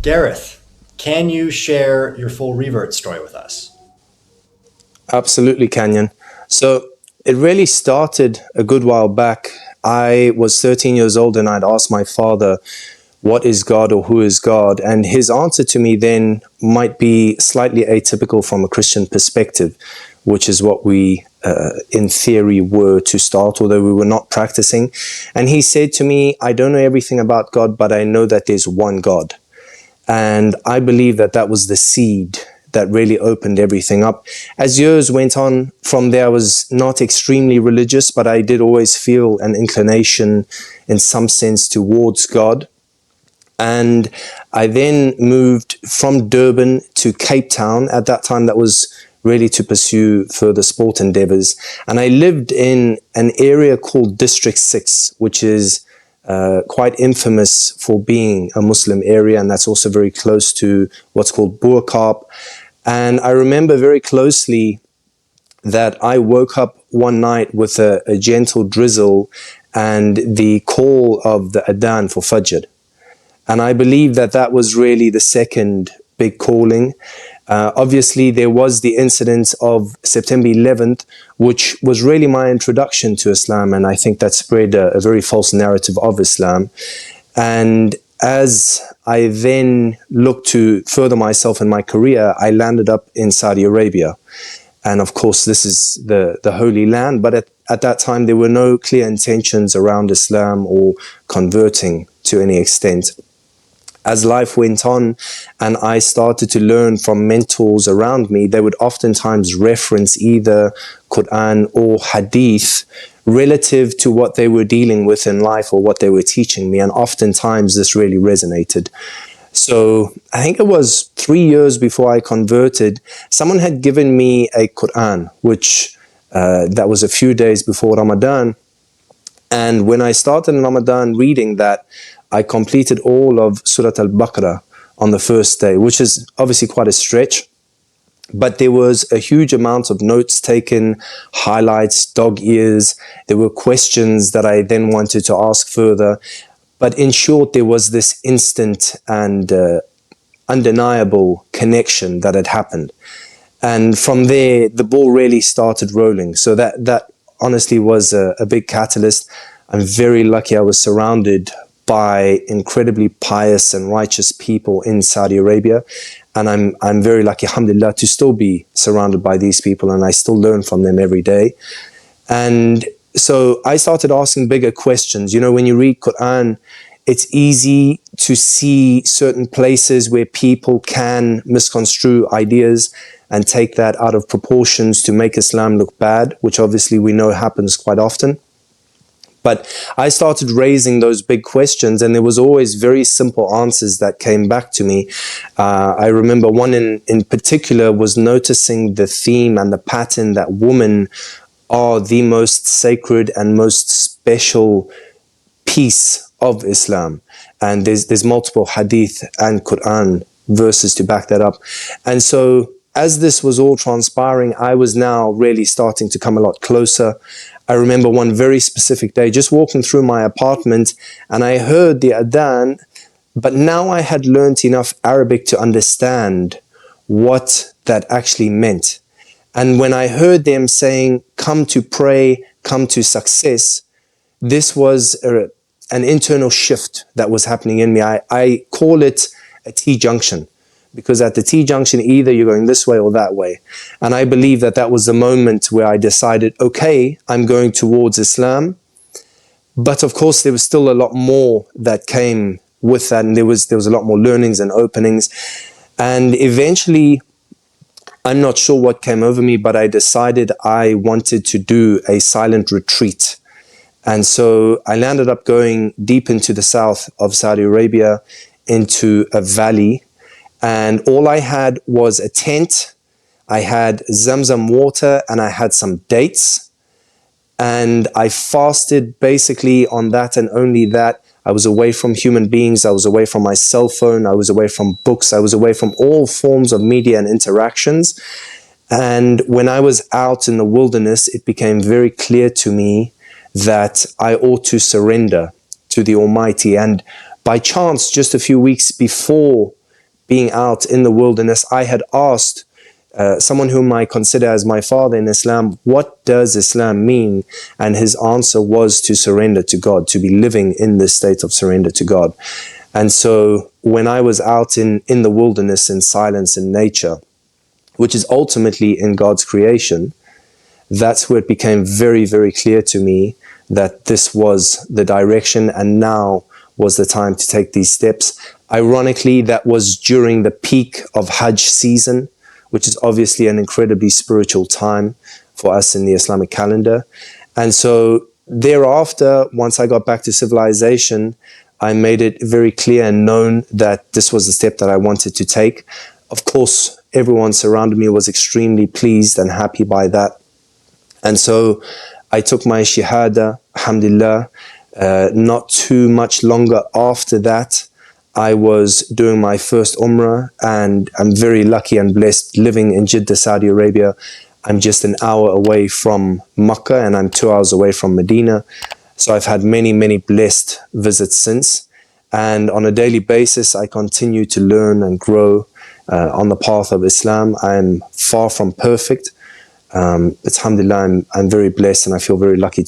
Gareth, can you share your full Revert story with us? Absolutely, Canyon. So it really started a good while back. I was 13 years old and I'd asked my father, what is God or who is God? And his answer to me then might be slightly atypical from a Christian perspective, which is what we, in theory, were to start, although we were not practicing. And he said to me, I don't know everything about God, but I know that there's one God. And I believe that that was the seed that really opened everything up. As years went on, from there I was not extremely religious, but I did always feel an inclination in some sense towards God. And I then moved from Durban to Cape Town. At that time, that was really to pursue further sport endeavors. And I lived in an area called District 6, which is quite infamous for being a Muslim area. And that's also very close to what's called Boerkaap. And I remember very closely that I woke up one night with a gentle drizzle and the call of the adhan for Fajr. And I believe that that was really the second big calling. Obviously, there was the incident of September 11th, which was really my introduction to Islam. And I think that spread a very false narrative of Islam. And as I then looked to further myself in my career, I landed up in Saudi Arabia. And of course, this is the Holy Land. But at that time, there were no clear intentions around Islam or converting to any extent. As life went on and I started to learn from mentors around me, they would oftentimes reference either Quran or Hadith relative to what they were dealing with in life or what they were teaching me. And oftentimes this really resonated. So I think it was 3 years before I converted, someone had given me a Quran, which that was a few days before Ramadan. And when I started in Ramadan reading that, I completed all of Surah Al-Baqarah on the first day, which is obviously quite a stretch. But there was a huge amount of notes taken, highlights, dog ears. There were questions that I then wanted to ask further. But in short, there was this instant and undeniable connection that had happened. And from there, the ball really started rolling. So that honestly was a big catalyst. I'm very lucky I was surrounded by incredibly pious and righteous people in Saudi Arabia. And I'm very lucky, alhamdulillah, to still be surrounded by these people, and I still learn from them every day. And so I started asking bigger questions. You know, when you read Quran, it's easy to see certain places where people can misconstrue ideas and take that out of proportions to make Islam look bad, which obviously we know happens quite often. But I started raising those big questions, and there was always very simple answers that came back to me. I remember one in particular was noticing the theme and the pattern that women are the most sacred and most special piece of Islam. And there's multiple hadith and Quran verses to back that up. And so as this was all transpiring, I was now really starting to come a lot closer. I remember one very specific day, just walking through my apartment, and I heard the adhan, but now I had learnt enough Arabic to understand what that actually meant. And when I heard them saying, come to pray, come to success, this was an internal shift that was happening in me. I call it a T-junction. Because at the T-junction, either you're going this way or that way. And I believe that that was the moment where I decided, okay, I'm going towards Islam. But of course, there was still a lot more that came with that. And there was a lot more learnings and openings. And eventually, I'm not sure what came over me, but I decided I wanted to do a silent retreat. And so I landed up going deep into the south of Saudi Arabia, into a valley. And all I had was a tent, I had Zamzam water, and I had some dates. And I fasted basically on that and only that. I was away from human beings, I was away from my cell phone, I was away from books, I was away from all forms of media and interactions. And when I was out in the wilderness, it became very clear to me that I ought to surrender to the Almighty. And by chance, just a few weeks before being out in the wilderness, I had asked someone whom I consider as my father in Islam, what does Islam mean? And his answer was to surrender to God, to be living in this state of surrender to God. And so when I was out in the wilderness, in silence, in nature, which is ultimately in God's creation, that's where it became very, very clear to me that this was the direction, and now was the time to take these steps. Ironically, that was during the peak of Hajj season, which is obviously an incredibly spiritual time for us in the Islamic calendar. And so thereafter, once I got back to civilization, I made it very clear and known that this was the step that I wanted to take. Of course, everyone surrounding me was extremely pleased and happy by that. And so I took my shahada, alhamdulillah. Not too much longer after that, I was doing my first umrah, and I'm very lucky and blessed living in Jeddah, Saudi Arabia. I'm just an hour away from Makkah, and I'm 2 hours away from Medina. So I've had many, many blessed visits since. And on a daily basis, I continue to learn and grow on the path of Islam. I'm far from perfect. Alhamdulillah, I'm very blessed, and I feel very lucky